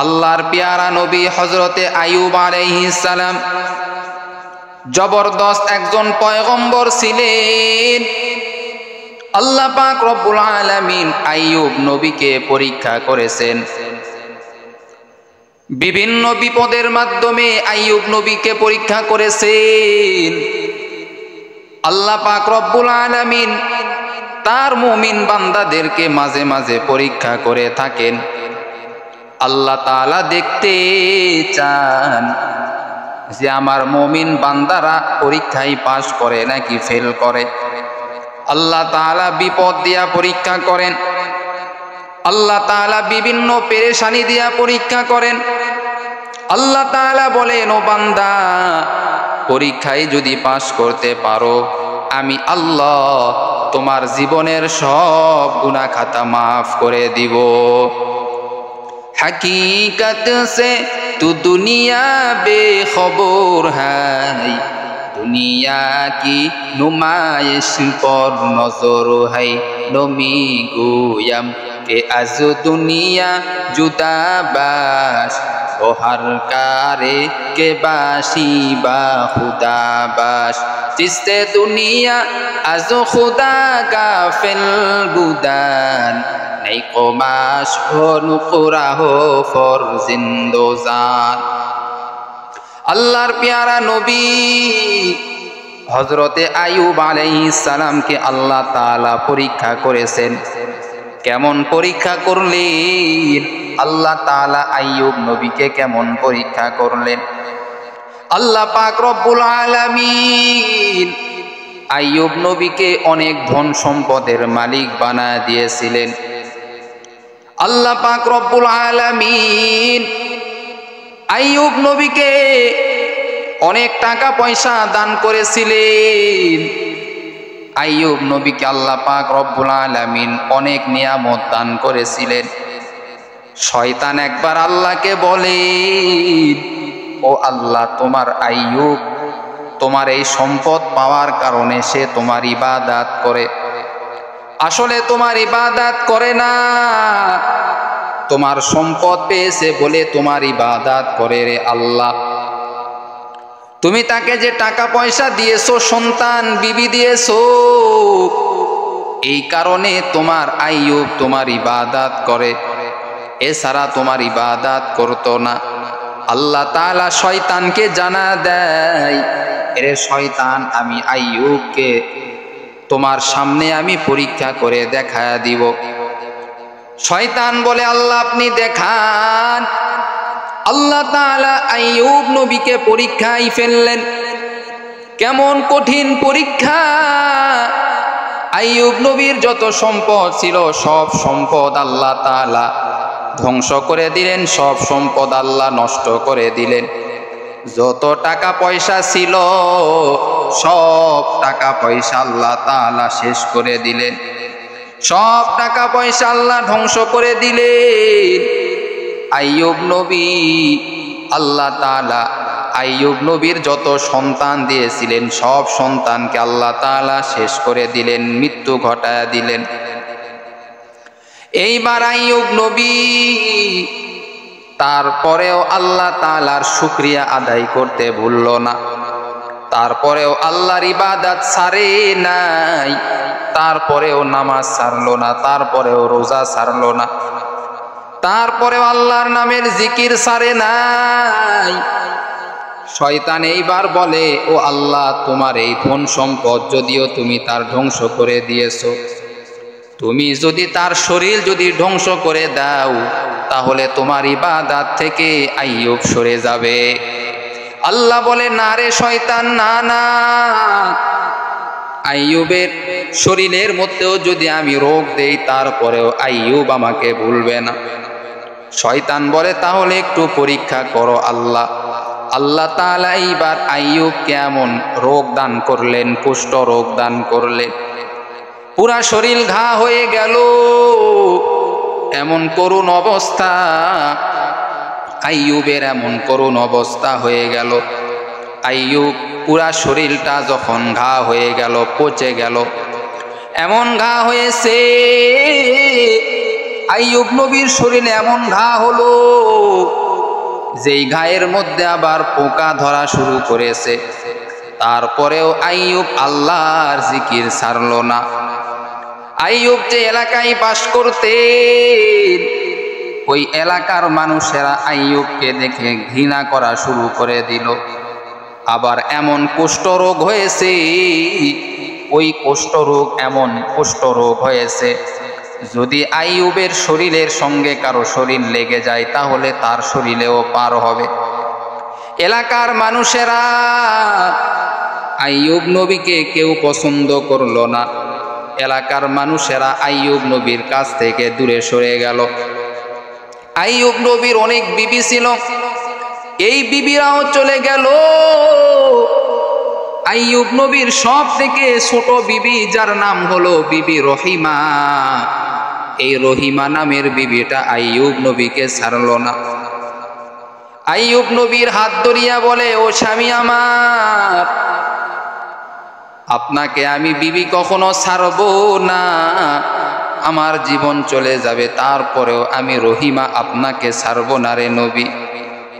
আল্লাহর পেয়ারা নবী হযরতে আইয়ুব আলাইহিস সালাম জবরদস্ত একজন পয়গম্বর ছিলেন। আল্লাহ পাক রব্বুল আলামিন আইয়ুব নবীকে পরীক্ষা করেছেন। বিভিন্ন বিপদের মাধ্যমে আইয়ুব নবীকে পরীক্ষা করেছেন। আল্লাহ পাক রব্বুল আলামিন তার মুমিন বান্দাদেরকে মাঝে মাঝে পরীক্ষা করে থাকেন। আল্লাহ তাআলা দেখতে চান যে আমার মুমিন বান্দারা পরীক্ষায় পাস করে নাকি ফেল করে। আল্লাহ তাআলা বিপদ দিয়া পরীক্ষা করেন। আল্লাহ তাআলা বিভিন্ন পেরেশানি দিয়া পরীক্ষা করেন। আল্লাহ তাআলা বলেন, ও বান্দা, পরীক্ষায় যদি পাস করতে পারো আমি আল্লাহ তোমার জীবনের সব গুনাহ খাতা মাফ করে দিব। हकीकत से तू दुनिया बेखबर है, दुनिया की नुमाइश पर नजर है। नमी गोयम के आज दुनिया जुदा बाश, ओ हर कारे के बाशी बा खुदा बाश। जिससे दुनिया आज खुदा गाफिल बुदान, नहीं कोमाश हो नुकुरा हो फर जिंदोजान। আল্লাহর পেয়ারা নবী হযরতে আইয়ুব আলাইহিস সালামকে আল্লাহ তাআলা পরীক্ষা করেছেন। কেমন পরীক্ষা করলেন? আল্লাহ তাআলা আইয়ুব নবীকে কেমন পরীক্ষা করলেন? আল্লাহ পাক রব্বুল আলামিন আইয়ুব নবীকে অনেক ধন সম্পদের মালিক বানায় দিয়েছিলেন। আল্লাহ পাক রব্বুল আলামিন আইয়ুব নবীকে অনেক টাকা পয়সা দান করেছিলেন। আইয়ুব নবীকে আল্লাহ পাক রব্বুল আলামিন অনেক নিয়ামত দান করেছিলেন। শয়তান একবার আল্লাহকে বলে, ও আল্লাহ, তোমার আইয়ুব তোমার এই সম্পদ পাওয়ার কারণে সে তোমার ইবাদত করে। আসলে তোমার ইবাদত করে না, তোমার সম্পদ পেয়েছে বলে তোমার ইবাদত করে। রে আল্লাহ, তুমি তাকে যে টাকা পয়সা দিয়েছো, সন্তান বিবি দিয়েছো, এই কারণে তোমার আইয়ুব তোমার ইবাদত করে, এছাড়া তোমার ইবাদত করতো না। আল্লাহ তাআলা শয়তানকে জানা দেয়, এরে শয়তান, আমি আইয়ুবকে তোমার সামনে আমি পরীক্ষা করে দেখায়া দিব। শয়তান বলে, আল্লাহ আপনি দেখান। আল্লাহ তাআলা আইয়ুব নবীকে পরীক্ষায় ফেললেন। কেমন কঠিন পরীক্ষা! আইয়ুব নবীর যত সম্পদ ছিল সব সম্পদ আল্লাহ তাআলা ধ্বংস করে দিলেন, সব সম্পদ আল্লাহ নষ্ট করে দিলেন। যত টাকা পয়সা ছিল সব টাকা পয়সা আল্লাহ তাআলা শেষ করে দিলেন, সব টাকা পয়সা আল্লাহ ধ্বংস করে দিলেন। আইয়ুব নবী, আল্লাহ তাআলা আইয়ুব নবীর যত সন্তান দিয়েছিলেন সব সন্তানকে আল্লাহ তাআলা শেষ করে দিলেন, মৃত্যু ঘটায়া দিলেন। এইবার আইয়ুব নবী তারপরেও আল্লাহ তাআলার শুকরিয়া আদায় করতে ভুলল না। তারপরেও আল্লাহর ইবাদত ছাড়ে নাই, তারপরেও নামাজ ছাড়লো না, তারপরেও রোজা ছাড়লো না, তারপরেও আল্লাহর নামের জিকির ছাড়ে নাই। শয়তান এইবার বলে, ও আল্লাহ, তোমার এই ধন সম্পদ যদিও তুমি তার ধ্বংস করে দিয়েছো, তুমি যদি তার শরীর যদি ধ্বংস করে দাও তাহলে তোমার ইবাদত থেকে আইয়ুব সরে যাবে। আল্লাহ বলে, না রে শয়তান, না না, আইয়ুবের শরীরের মধ্যেও যদি আমি রোগ দেই তারপরেও আইয়ুব আমাকে ভুলবে না। শয়তান বলে, তাহলে একটু পরীক্ষা করো আল্লাহ। আল্লাহ তাআলা এইবার আইয়ুব কেমন রোগ দান করলেন, কুষ্ঠ রোগ দান করলেন। পুরা শরীর ঘা হয়ে গেল, এমন করুণ অবস্থা আইয়ুবের, এমন করুণ অবস্থা হয়ে গেল। আইয়ুব পুরা শরীরটা যখন ঘা হয়ে গেল, পচে গেল, এমন ঘা হয়েছে, আইয়ুব নবীর শরীরে এমন ঘা হলো যেই গায়ের মধ্যে আবার পোকা ধরা শুরু করেছে, তারপরেও আইয়ুব আল্লাহর জিকির ছাড়ল না। আইয়ুব যে এলাকায় বাস করতেন, ওই এলাকার মানুষেরা আইয়ুবকে দেখে ঘৃণা করা শুরু করে দিল। আবার এমন কুষ্ঠরোগ হয়েছে, ওই কুষ্ঠরোগ এমন কুষ্ঠরোগ হয়েছে, যদি আইয়ুবের শরীরের সঙ্গে কারো শরীর লেগে যায় তাহলে তার শরীরেও পার হবে। এলাকার মানুষেরা আইয়ুব নবীকে কেউ পছন্দ করল না। এলাকার মানুষেরা আইয়ুব নবীর কাছ থেকে দূরে সরে গেল। আইয়ুব নবীর অনেক বিবি ছিল, এই বিবিরাও চলে গেল। আইয়ুব নবীর সব থেকে ছোট বিবি, যার নাম হলো বিবি রহিমা, এই রহিমা নামের বিবিটা আইয়ুব নবীকে ছাড়ল না। আইয়ুব নবীর হাত ধরিয়া বলে, ও স্বামী আমার, আপনাকে আমি বিবি কখনো ছাড়ব না, আমার জীবন চলে যাবে, তারপরেও আমি রহিমা আপনাকে ছাড়ব না রে নবী।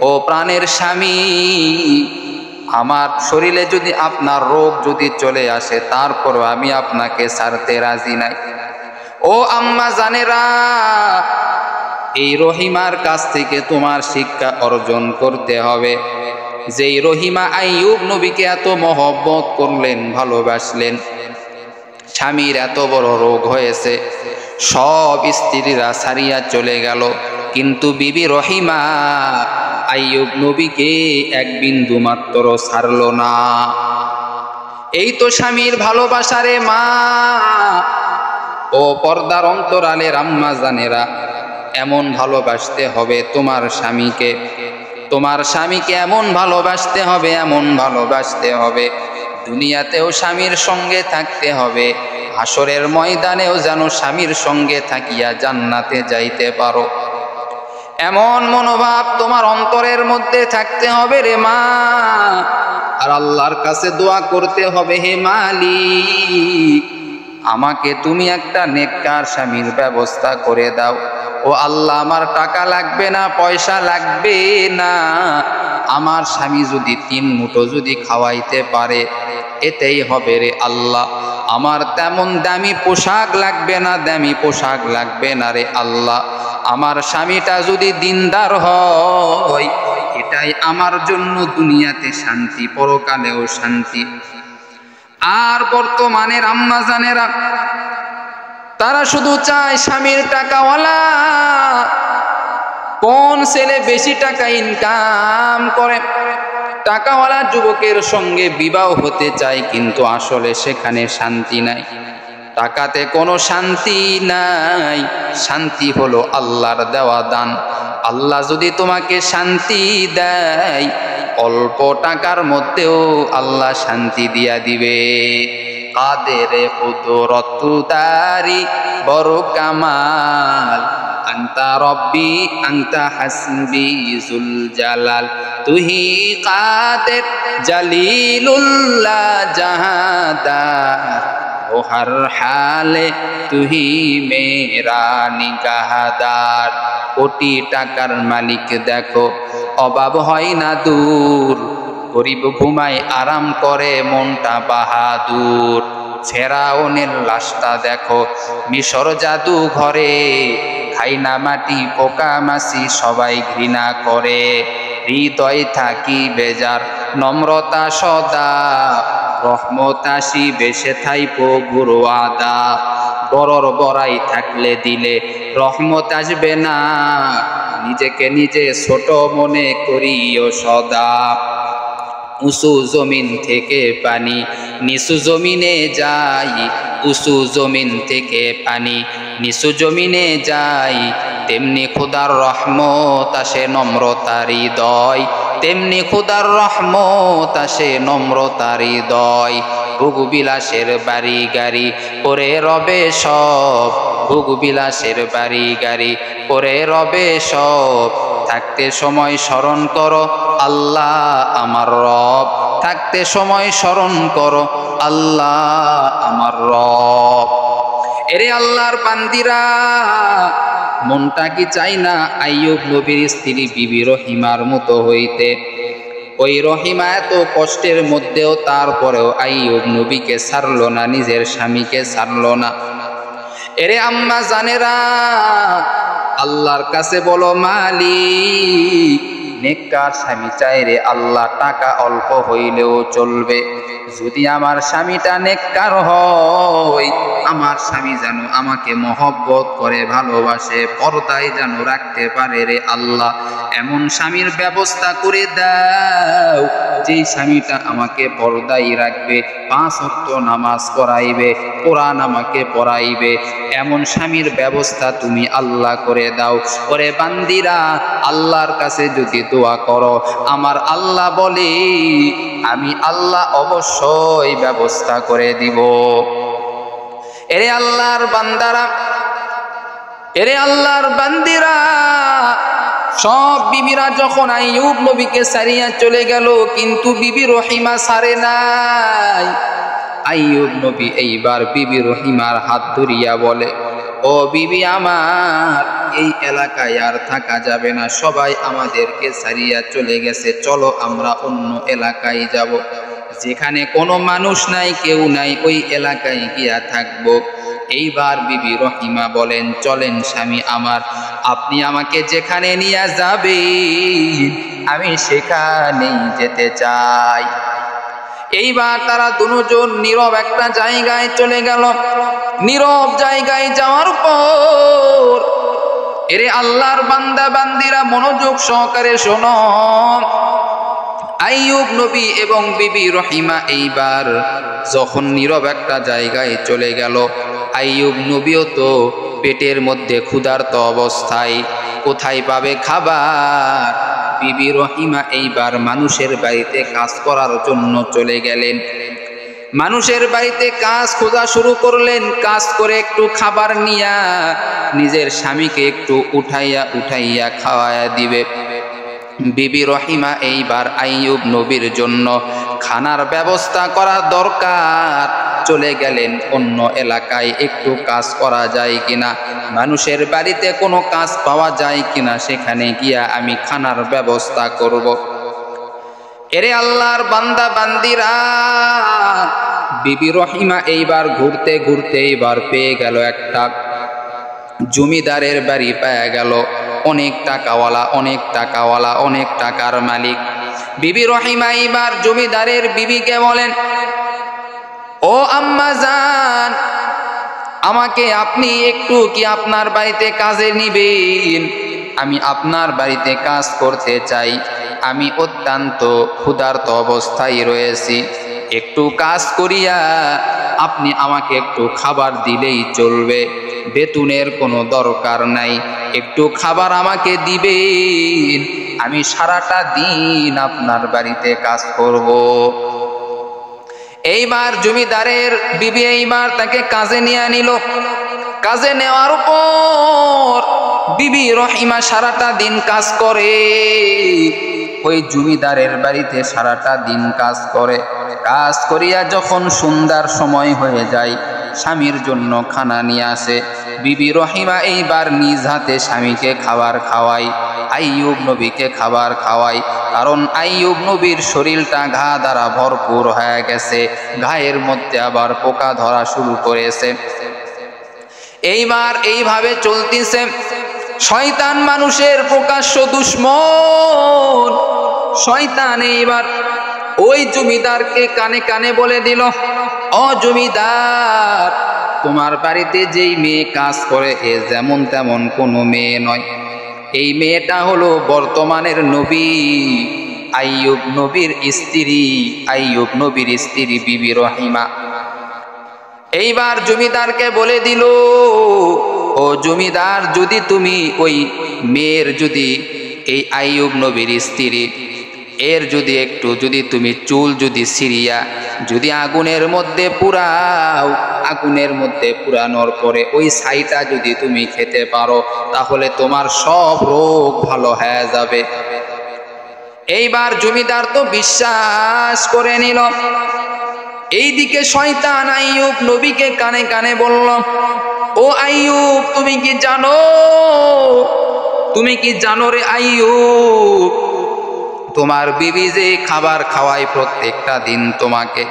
ও প্রাণের স্বামী, আমার শরীরে যদি আপনার রোগ যদি চলে আসে, তারপরেও আমি আপনাকে ছাড়তে রাজি নাই। ও আম্মা জানেরা, এই রহিমার কাছ থেকে তোমার শিক্ষা অর্জন করতে হবে। যেই রহিমা আইয়ুব নবীকে এত মহব্বত করলেন, ভালোবাসলেন, স্বামীর এত বড় রোগ হয়েছে, সব স্ত্রীরা ছাড়িয়া চলে গেল, কিন্তু বিবি রহিমা আইয়ুব নবীকে এক বিন্দু মাত্র ছাড়ল না। এই তো স্বামীর ভালোবাসারে মা ও পর্দার অন্তরালের আম্মা জানেরা, এমন ভালোবাসতে হবে তোমার স্বামীকে, তোমার স্বামীকে এমন ভালোবাসতে হবে, এমন ভালোবাসতে হবে, দুনিয়াতেও স্বামীর সঙ্গে থাকতে হবে, হাসরের ময়দানেও যেন স্বামীর সঙ্গে থাকিয়া জান্নাতে যাইতে পারো। এমন মনোভাব তোমার অন্তরের মধ্যে থাকতে হবে রে মা। আর আল্লাহর কাছে দোয়া করতে হবে, হে মালিক, আমাকে তুমি একটা নেককার স্বামীর ব্যবস্থা করে দাও। ও আল্লাহ, আমার টাকা লাগবে না, পয়সা লাগবে না, আমার স্বামী যদি 3 মুঠো যদি খাওয়াইতে পারে এতেই হবে রে আল্লাহ। আমার তেমন দামি পোশাক লাগবে না, দামি পোশাক লাগবে না রে আল্লাহ। আমার স্বামীটা যদি দিনদার হয়, এটাই আমার জন্য দুনিয়াতে শান্তি, পরকালেও শান্তি। আর বর্তমানের আম্মা জানেরা, তারা শুধু চায় স্বামীর টাকাওয়ালা, কোন ছেলে বেশি টাকা ইনকাম করে, টাকাওয়ালা যুবকের সঙ্গে বিবাহ হতে চায়, কিন্তু আসলে সেখানে শান্তি নাই, টাকাতে কোনো শান্তি নাই। শান্তি হলো আল্লাহর দেওয়া দান। আল্লাহ যদি তোমাকে শান্তি দেয়, অল্প টাকার মধ্যেও আল্লাহ শান্তি দিয়া দিবে। কাদের কুদরত তারি বড় কামাল, আন্তা রব্বি আন্তা হাসবি জুল জালাল, তুহি কাদের জালিলুল্লাহ জাহাদার, ও হর হালে তুহি মেরা নিগাহদার। কোটি টাকার মালিক দেখো, অভাব হয় না দূর, গরিব ঘুমায় আরাম করে মনটা বাহাদুর। ফেরাউনের লাশটা দেখো মিশর জাদু ঘরে, খাই না মাটি পোকা মাছি সবাই ঘৃণা করে। হৃদয় থাকি বেজার নম্রতা সদা, রহমত আসি বেশে থাইপো গুরু আদা। বড়র বড়াই থাকলে দিলে রহমত আসবে না, নিজেকে নিজে ছোট মনে করিও সদা। উঁচু জমিন থেকে পানি নিচু জমিনে যাই, উঁচু জমিন থেকে পানি নিচু জমিনে যাই, তেমনি খোদার রহমত আসে নম্রতার হৃদয়, তেমনি খোদার রহমত আসে নম্রতার হৃদয়। ভোগবিলাসের বাড়ি গাড়ি পরে রবে সব, ভোগবিলাসের বাড়ি গাড়ি পরে রবে সব। থাকতে সময় স্মরণ করো আল্লাহ আমার রব, থাকতে সময় স্মরণ করো আল্লাহ আমার রব। এরে আল্লাহর বান্দিরা, মনটা কি চাই না আইয়ুব নবীর স্ত্রী বিবি রহিমার মতো হইতে? ওই রহিমা এত কষ্টের মধ্যেও তারপরেও আইয়ুব নবীকে ছাড়লো না, নিজের স্বামীকে ছাড়লো না। এরে আম্মা জানেরা, আল্লাহর কাছে বলো মালিক, নেককার স্বামী চাই রে আল্লাহ, টাকা অল্প হইলেও চলবে, যদি আমার স্বামীটা নেককার হয়, আমার স্বামী যেন আমাকে মহব্বত করে ভালোবাসে, পর্দায় যেন রাখতে পারে রে আল্লাহ, এমন স্বামীর ব্যবস্থা করে দাও যেই স্বামীটা আমাকে পর্দায় রাখবে, 5 ওয়াক্ত নামাজ পড়াইবে, কোরআন আমাকে পড়াইবে, এমন স্বামীর ব্যবস্থা তুমি আল্লাহ করে দাও। ওরে বান্দিরা, আল্লাহর কাছে যদি দোয়া করো, আমার আল্লাহ বলে আমি আল্লাহ অবশ্যই ব্যবস্থা করে দিব। এরে আল্লাহর বান্দারা, এরে আল্লাহর বান্দিরা, সব বিবিরা যখন আইয়ুব নবীকে ছাড়িয়া চলে গেল, কিন্তু বিবি রহিমা ছাড়ে নাই। আইয়ুব নবী এইবার বিবি রহিমার হাত ধরিয়া বলে, ও বিবি আমার, এই এলাকায় আর থাকা যাবে না, সবাই আমাদেরকে ছাড়িয়া চলে গেছে, চলো আমরা অন্য এলাকায় যাব, যেখানে কোনো মানুষ নাই, কেউ নাই, ওই এলাকায় গিয়া থাকবো। এইবার বিবি রহিমা বলেন, চলেন স্বামী আমার, আপনি আমাকে যেখানে নিয়ে যাবেন আমি সেখানেই যেতে চাই। এইবার তারা দুজন নীরব একটা জায়গায় চলে গেল। নীরব জায়গায় যাওয়ার পর, এরে আল্লাহর বান্দা বান্দিরা মনোযোগ সহকারে শোনো, আইয়ুব নবী এবং বিবি রহিমা এইবার যখন নীরব একটা জায়গায় চলে গেল, আইয়ুব নবীও তো পেটের মধ্যে ক্ষুধার্ত অবস্থায়, কোথায় পাবে খাবার? বিবি রহিমা এইবার মানুষের বাড়িতে কাজ করার জন্য চলে গেলেন। মানুষের বাড়িতে কাজ খোঁজা শুরু করলেন, কাজ করে একটু খাবার নিয়া নিজের স্বামীকে একটু উঠাইয়া খাওয়ায়া দিবে। বিবি রহিমা এইবার আইয়ুব নবীর জন্য খানার ব্যবস্থা করা দরকার, চলে গেলেন অন্য এলাকায়, একটু কাজ করা যায় কিনা, মানুষের বাড়িতে কোনো কাজ পাওয়া যায় কিনা, সেখানে গিয়া আমি খানার ব্যবস্থা করব। এরে আল্লাহর বান্দা বান্দিরা, বিবি রহিমা এইবার ঘুরতে ঘুরতে এইবার পেয়ে গেল একটা জমিদারের বাড়ি, পেয়ে গেল অনেক টাকাওয়ালা, অনেক টাকাওয়ালা, অনেক টাকার মালিক। বিবি রহিমা এইবার জমিদারের বিবিকে বলেন, ও আম্মা জান, আমাকে আপনি একটু কি আপনার বাড়িতে কাজে নিবেন? আমি আপনার বাড়িতে কাজ করতে চাই, আমি অত্যন্ত ক্ষুধার্ত অবস্থায় রয়েছি, একটু কাজ করিয়া আপনি আমাকে একটু খাবার দিলেই চলবে, বেতনের কোনো দরকার নাই, একটু খাবার আমাকে দিবেন, আমি সারাটা দিন আপনার বাড়িতে কাজ করব। এইবার জমিদারের বিবি এইবার তাকে কাজে নিয়ে নিল। কাজে নেওয়ার পর বিবি রহিমা সারাটা দিন কাজ করে, ওই জমিদারের বাড়িতে সারাটা দিন কাজ করে। কাজ করিয়া যখন সন্ধ্যার সময় হয়ে যায়, স্বামীর জন্য খানা নিয়ে আসে। বিবি রহিমা এইবার নিজ হাতে স্বামীকে খাবার খাওয়াই, আইয়ুব নবীকে খাবার খাওয়াই, কারণ আইয়ুব নবীর শরীরটা ঘা দ্বারা ভরপুর হয়ে গেছে, ঘায়ের মধ্যে আবার পোকা ধরা শুরু করেছে। এইবার এইভাবে চলতেছে। শয়তান মানুষের প্রকাশ্য দুশ্মন। শয়তান এইবার ওই জমিদারকে কানে কানে বলে দিল, ও জমিদার, তোমার বাড়িতে যেই মেয়ে কাজ করে এ যেমন তেমন কোনো মেয়ে নয়, এই মেয়েটা হলো বর্তমানের নবী আইয়ুব নবীর স্ত্রী, আইয়ুব নবীর স্ত্রী বিবি রহিমা। এইবার জমিদারকে বলে দিল, ও জমিদার, যদি তুমি ওই মেয়ের, যদি এই আইয়ুব নবীর স্ত্রী, এর যদি একটু যদি তুমি চুল যদি ছিঁড়িয়া যদি আগুনের মধ্যে পুরাও, আগুনের মধ্যে পুরানোর পরে ওই ছাইটা যদি তুমি খেতে পারো, তাহলে তোমার সব রোগ ভালো হয়ে যাবে। এইবার জমিদার তো বিশ্বাস করে নিল। এইদিকে শয়তান আইয়ুব নবীকে কানে কানে বলল, ও আইয়ুব, তুমি কি জানো রে আইয়ুব, তোমার বিবি যে খাবার খাওয়ায় প্রত্যেকটা দিন তোমাকে,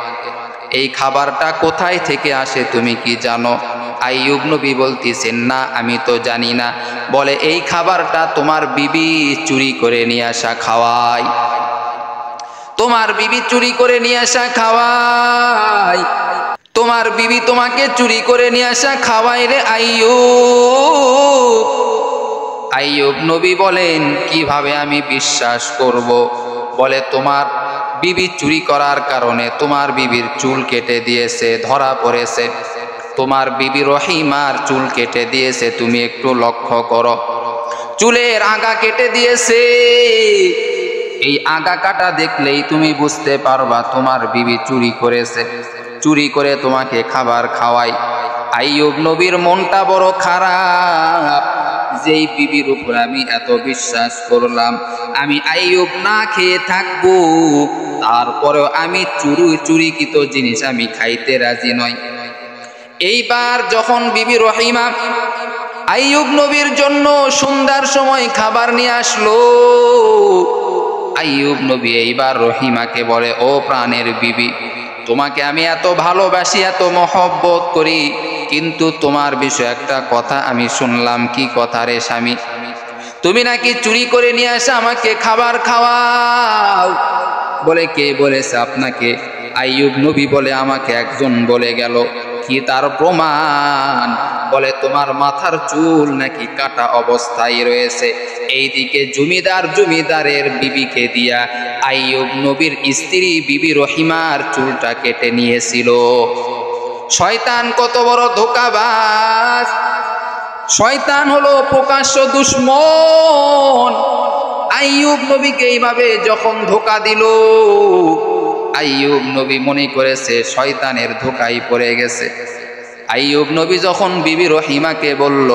এই খাবারটা কোথায় থেকে আসে তুমি কি জানো? আইয়ুব নবী বলতেছেন, না আমি তো জানি না। বলে, এই খাবারটা তোমার বিবি চুরি করে নিয়ে আসা খাওয়ায়, তোমার বিবি চুরি করে নিয়ে আসা খাওয়ায়, তোমার বিবি তোমাকে চুরি করে নিয়ে আসা খাওয়ায় রে আইয়ুব। আইয়ুব নবী বলেন, কিভাবে আমি বিশ্বাস করব? বলে, তোমার বিবি চুরি করার কারণে তোমার বিবির চুল কেটে দিয়েছে, ধরা পড়েছে। তোমার বিবি রহিমার চুল কেটে দিয়েছে, তুমি একটু লক্ষ্য করো, চুলের আগা কেটে দিয়েছে। এই আগা কাটা দেখলেই তুমি বুঝতে পারবা তোমার বিবি চুরি করেছে, চুরি করে তোমাকে খাবার খাওয়াই। আইয়ুব নবীর মনটা বড় খারাপ, যেই বিবির উপর আমি এত বিশ্বাস করলাম, আমি আইয়ুব না খেয়ে থাকবো, তারপরেও আমি চুরিকৃত জিনিস আমি খাইতে রাজি নই। এইবার যখন বিবি রহিমা আইয়ুব নবীর জন্য সন্ধ্যার সময় খাবার নিয়ে আসলো, আইয়ুব নবী এইবার রহিমাকে বলে, ও প্রাণের বিবি, তোমাকে আমি এত ভালোবাসি, এত মহব্বত করি, কিন্তু তোমার বিষয়ে একটা কথা আমি শুনলাম। কি কথা রে স্বামী? তুমি নাকি চুরি করে নিয়ে আসা আমাকে খাবার খাওয়াও। বলে, কে বলেছে আপনাকে? আইয়ুব নবী বলে, আমাকে একজন বলে গেল। কি তার প্রমাণ? বলে, তোমার মাথার চুল নাকি কাটা অবস্থায় রয়েছে। এইদিকে জমিদারের বিবিকে দিয়া আইয়ুব নবীর স্ত্রী বিবি রহিমার চুলটা কেটে নিয়েছিল। শয়তান কত বড় ধোঁকাবাজ! শয়তান হলো প্রকাশ্য দুশমন। আইয়ুব নবীকে এইভাবে যখন ধোঁকা দিল, আইয়ুব নবী মনে করেছে শয়তানের ধোঁকায় পড়ে গেছে। আইয়ুব নবী যখন বিবি রহিমাকে বলল,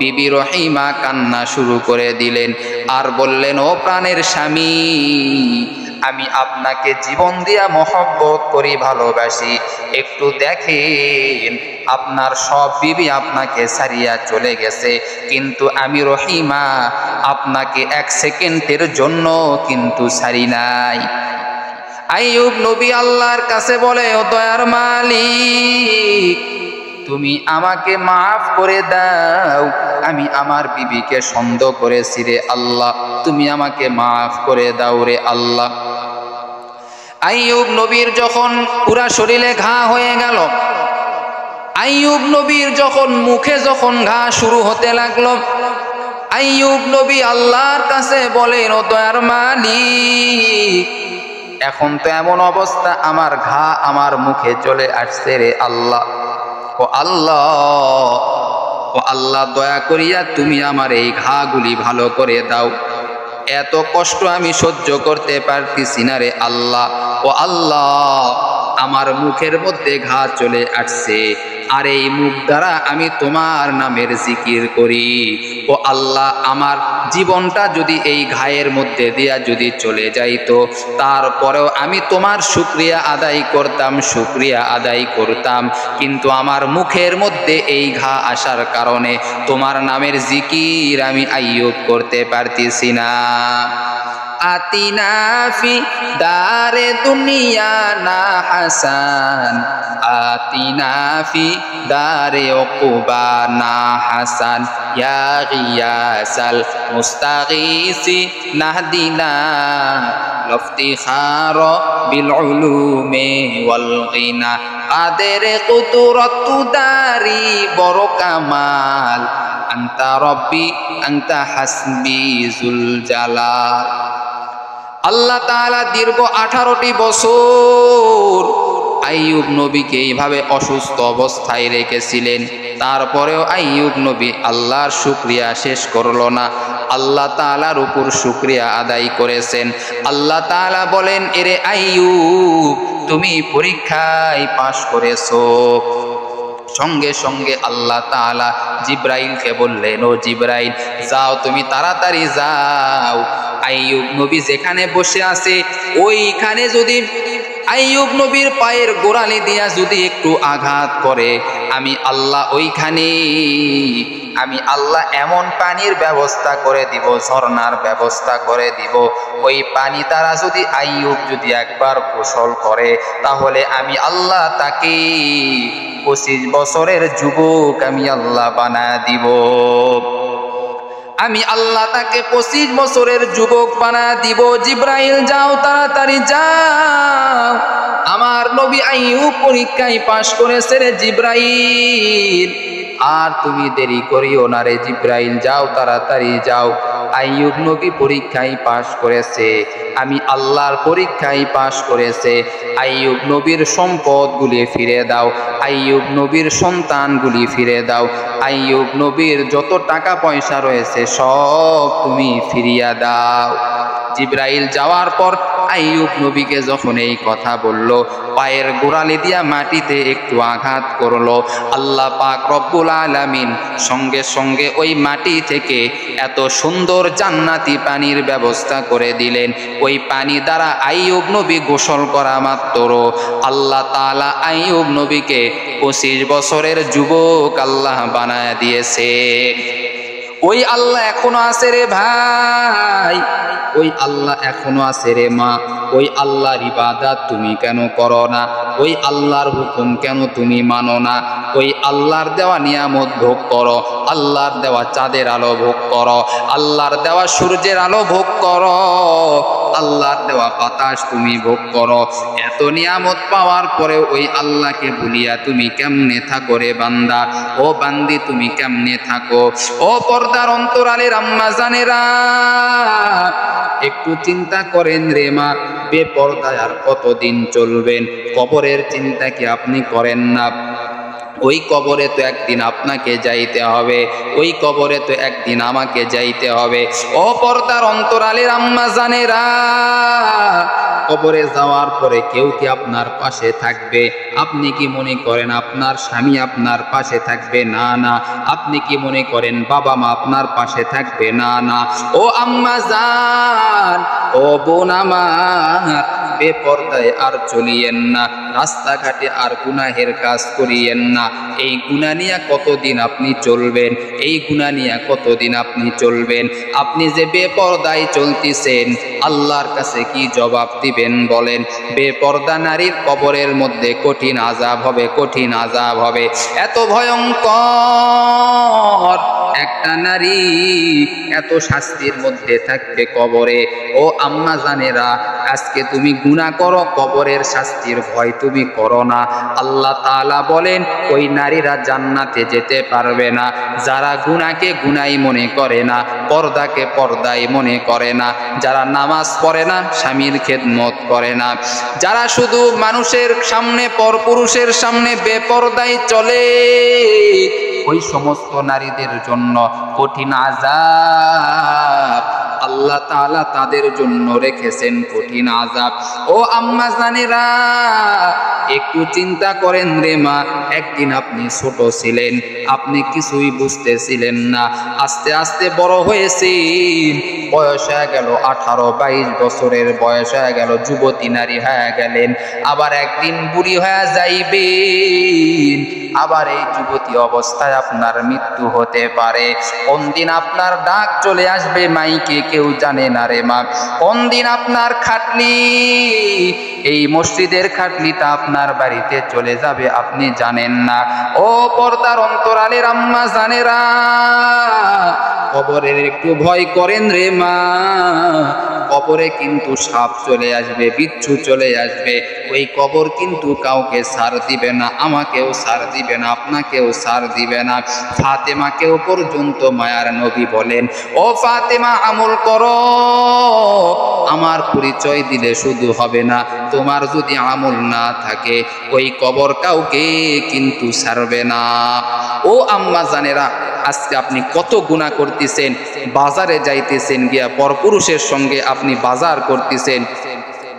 বিবি রহিমা কান্না শুরু করে দিলেন আর বললেন, ও প্রাণের স্বামী, আমি আপনাকে জীবন দিয়া মহব্বত করি, ভালোবাসি। একটু দেখেন, আপনার সব বিবি আপনাকে ছাড়িয়া চলে গেছে, কিন্তু আমি রহিমা আপনাকে এক সেকেন্ডের জন্য কিন্তু ছাড়ি নাই। আইয়ুব নবী আল্লাহর কাছে বলে, ও দয়ার মালিক, তুমি আমাকে মাফ করে দাও, আমি আমার বিবিকে সন্দেহ করেছি রে আল্লাহ, তুমি আমাকে মাফ করে দাও রে আল্লাহ। আইয়ুব নবীর যখন পুরা শরীরে ঘা হয়ে গেল, আইয়ুব নবীর যখন মুখে যখন ঘা শুরু হতে লাগলো, আইয়ুব নবী আল্লাহর কাছে বলেন, ও দয়ার মালিক, এখন তো এমন অবস্থা, আমার ঘা আমার মুখে চলে আসছে রে আল্লাহ। ও আল্লাহ, দয়া করিয়া তুমি আমার এই ঘাগুলি ভালো করে দাও, এত কষ্ট আমি সহ্য করতে পারতেছি না রে আল্লাহ। ও আল্লাহ, আমার মুখের মধ্যে ঘা চলে আসছে, আর এই মুখ দ্বারা আমি তোমার নামের জিকির করি। ও আল্লাহ, আমার জীবনটা যদি এই ঘায়ের মধ্যে দিয়া যদি চলে যাইতো, তারপরেও আমি তোমার শুকরিয়া আদায় করতাম, কিন্তু আমার মুখের মধ্যে এই ঘা আসার কারণে তোমার নামের জিকির আমি আইয়ুব করতে পারতেছি না। আতিনা ফি দারে দুনিয়া না হাসান, আতিনা ফি দারে উকুবা না হাসান, ইয়া গিয়াসাল মুস্তাগীসি নাহদিনা লফতিখার বিল উলুমি ওয়াল গিনা, আদের কুদরত দারি বড় কামাল, আনতা রব্বি আনতা হাসবি জুল জালাল। আল্লাহ তাআলা দীর্ঘ 18টি বছর আইয়ুব নবীকে এইভাবে অসুস্থ অবস্থায় রেখেছিলেন, তারপরেও আইয়ুব নবী আল্লাহর শুকরিয়া শেষ করল না, আল্লাহ তাআলার উপর শুকরিয়া আদায় করেছেন। আল্লাহ তাআলা বলেন, এরে আইয়ুব, তুমি পরীক্ষায় পাশ করেছো। সঙ্গে সঙ্গে আল্লাহ তাআলা জিব্রাইলকে বললেন, ও জিব্রাইল, যাও, তুমি তাড়াতাড়ি যাও, আইয়ুব নবী যেখানে বসে আছে ওইখানে যদি আইয়ুব নবীর পায়ের গোড়ালি দিয়া যদি একটু আঘাত করে, আমি আল্লাহ ওইখানে এমন পানির ব্যবস্থা করে দিব, ঝর্ণার ব্যবস্থা করে দিব। ওই পানি দ্বারা যদি আইয়ুব যদি একবার গোসল করে, তাহলে আমি আল্লাহ তাকে 25 বছরের যুবক আমি আল্লাহ বানায় দিব। আমি আল্লাহ তাকে 25 বছরের যুবক বানায় দিব। জিব্রাইল যাও, তাড়াতাড়ি যাও, আমার নবী আইয়ুব পরীক্ষায় পাশ করেছে রে জিব্রাইল, আর তুমি দেরি করিও না রে জিব্রাইল, যাও তাড়াতাড়ি যাও। আইয়ুব নবী পরীক্ষায় পাশ করেছে, আমি আল্লাহর পরীক্ষায় পাশ করেছে। আইয়ুব নবীর সম্পদগুলি ফিরে দাও, আইয়ুব নবীর সন্তানগুলি ফিরে দাও, আইয়ুব নবীর যত টাকা পয়সা রয়েছে সব তুমি ফিরিয়া দাও। জিব্রাইল যাওয়ার পর আইয়ুব নবীকে যখন এই কথা বলল, পায়ের গোড়ালি দিয়া মাটিতে একটু আঘাত করলো, আল্লাহ পাক রব্বুল আলামিন সঙ্গে সঙ্গে ওই মাটি থেকে এত সুন্দর জান্নাতি পানির ব্যবস্থা করে দিলেন। ওই পানি দ্বারা আইয়ুব নবী গোসল করা মাত্র আল্লাহ তাআলা আইয়ুব নবীকে 25 বছরের যুবক আল্লাহ বানায় দিয়েছে। ওই আল্লাহ এখনো আছে রে ভাই, ওই আল্লাহ এখনো আছে রে মা। ওই আল্লাহর ইবাদত তুমি কেন করো না? ওই আল্লাহর হুকুম কেন তুমি মানো না? ওই আল্লাহর দেওয়া নিয়ামত ভোগ করো, আল্লাহর দেওয়া চাঁদের আলো ভোগ করো, আল্লাহর দেওয়া সূর্যের আলো ভোগ করো, আল্লাহর দেওয়া বাতাস তুমি ভোগ করো। এত নিয়ামত পাওয়ার পরে ওই আল্লাহকে ভুলিয়া তুমি কেমনে থাকো রে বান্দা? ও বান্দি তুমি কেমনে থাকো? ও পর্দার অন্তরালের আম্মা জানেরা, একটু চিন্তা করেন রে মা, বেপরদায় আর কতদিন চলবেন? কবরের চিন্তা কি আপনি করেন না? ওই কবরে তো একদিন আপনাকে যাইতে হবে, ওই কবরে তো একদিন আমাকে যাইতে হবে। ও পর্দার অন্তরালের আম্মা জানেরা, কবরে যাওয়ার পরে কেউ কি আপনার পাশে থাকবে? আপনি কি মনে করেন আপনার স্বামী আপনার পাশে থাকবে? না না। আপনি কি মনে করেন বাবা মা আপনার পাশে থাকবে? না না। ও আম্মা জান, ও বোন আমার, বেপরদায় আর চলিয়েন না, রাস্তাঘাটে আর গুনাহের কাজ করিয়েন না। এই গুনাহ নিয়ে কতদিন আপনি চলবেন? এই গুনাহ নিয়ে কতদিন আপনি চলবেন? আপনি যে বেপরদায় চলতেছেন, আল্লাহর কাছে কি জবাব দিবেন বলেন? বেপরদা নারীর কবরের মধ্যে কঠিন আযাব হবে, কঠিন আযাব হবে। এত ভয়ঙ্কর একটা নারী এত শাস্তির মধ্যে থাকবে কবরে। ও আম্মা জানেরা, আজকে তুমি গুনাহ করো, কবরের শাস্তির ভয় তুমি করো না। আল্লাহ তাআলা বলেন ওই নারীরা জান্নাতে যেতে পারবে না যারা গুনাহকে গুনাহই মনে করে না, পর্দাকে পর্দাই মনে করে না, যারা নামাজ পড়ে না, স্বামীর খেদমত করে না, যারা শুধু মানুষের সামনে পরপুরুষের সামনে বেপরদায় চলে, ওই সমস্ত নারীদের জন্য কঠিন আযাব আল্লাহ তাআলা তাদের জন্য রেখেছেন, কঠিন আযাব। ও আম্মা জানেরা, একটু চিন্তা করেন রে মা, একদিন আপনি ছোট ছিলেন, আপনি কিছুই বুঝতেছিলেন না, আস্তে আস্তে বড় হয়েছেন, বয়স হয়ে গেল 18-22 বছরের বয়স হয়ে গেল, যুবতী নারী হয়ে গেলেন, আবার একদিন বুড়ি হয়ে যাইবেন, আবার এই যুবতী অবস্থায় আপনার মৃত্যু হতে পারে। কোন দিন আপনার ডাক চলে আসবে মাইকে কেউ জানে না রে মা। কোন দিন আপনার খাটলি, এই মসজিদের খাটলিটা আপনার বাড়িতে চলে যাবে আপনি জানেন না। ও পর্দার অন্তরালের আম্মা জানেরা, কবরের একটু ভয় করেন রে মা। কবরে কিন্তু সাপ চলে আসবে, বিচ্ছু চলে আসবে। ওই কবর কিন্তু কাউকে ছাড় দিবে না, আমাকেও ছাড় দিবে না, আপনাকেও ছাড় দিবে না। ফাতেমাকেও পর্যন্ত মায়ার নবী বলেন, ও ফাতেমা আমল করো, আমার পরিচয় দিলে শুধু হবে না, তোমার যদি আমল না থাকে ওই কবর কাউকে কিন্তু ছাড়বে না। ও আম্মা জানেরা, আজকে আপনি কত গুনাহ করতেছেন, বাজারে যাইতেছেন গিয়া পরপুরুষের সঙ্গে আপনি বাজার করতেছেন,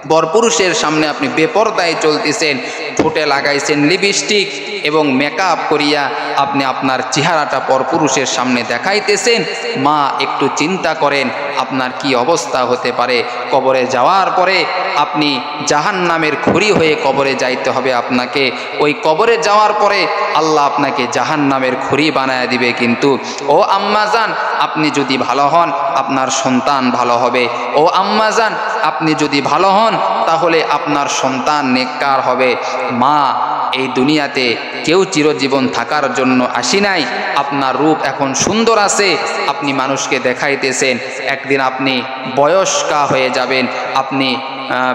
পরপুরুষের সামনে আপনি বেপরদায় চলতেছেন, ঠোঁটে লাগাইছেন লিপস্টিক এবং মেকআপ করিয়া আপনি আপনার চেহারাটা পরপুরুষের সামনে দেখাইতেছেন, মা একটু চিন্তা করেন আপনার কি অবস্থা হতে পারে। কবরে যাওয়ার পরে আপনি জাহান্নামের খড়ি হয়ে কবরে যাইতে হবে আপনাকে। ওই কবরে যাওয়ার পরে আল্লাহ আপনাকে জাহান্নামের খড়ি বানায় দিবে। কিন্তু ও আম্মাজান, আপনি যদি ভালো হন আপনার সন্তান ভালো হবে। ও আম্মাজান, আপনি যদি ভালো হন তাহলে আপনার সন্তান নেককার হবে। মা, এই দুনিয়াতে কেউ চিরজীবন থাকার জন্য আসি নাই। আপনার রূপ এখন সুন্দর আছে, আপনি মানুষকে দেখাইতেছেন, একদিন আপনি বয়স্কা হয়ে যাবেন, আপনি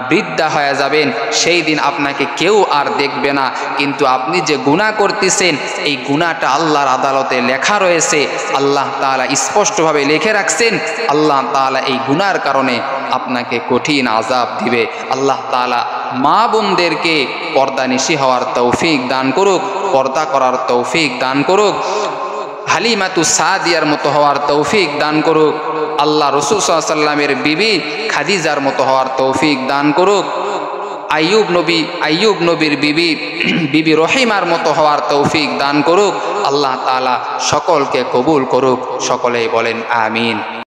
বৃদ্ধা হয়ে যাবেন, সেই দিন আপনাকে কেউ আর দেখবে না। কিন্তু আপনি যে গুনাহ করতেছেন এই গুনাহটা আল্লাহর আদালতে লেখা রয়েছে, আল্লাহ তাআলা স্পষ্টভাবে লিখে রাখছেন। আল্লাহ তাআলা এই গুনার কারণে আপনাকে কঠিন আযাব দিবে। আল্লাহ তাআলা মা বোনদেরকে পর্দানিশি হওয়ার তৌফিক দান করুক, পর্দা করার তৌফিক দান করুক, হালিমাতু সাদিয়ার মতো হওয়ার তৌফিক দান করুক, আল্লাহ রাসূল সাল্লাল্লাহু আলাইহি ওয়াসাল্লামের বিবি খাদিজার মতো হওয়ার তৌফিক দান করুক, আইয়ুব নবীর বিবি রহিমার মতো হওয়ার তৌফিক দান করুক। আল্লাহ তাআলা সকলকে কবুল করুক। সকলেই বলেন আমিন।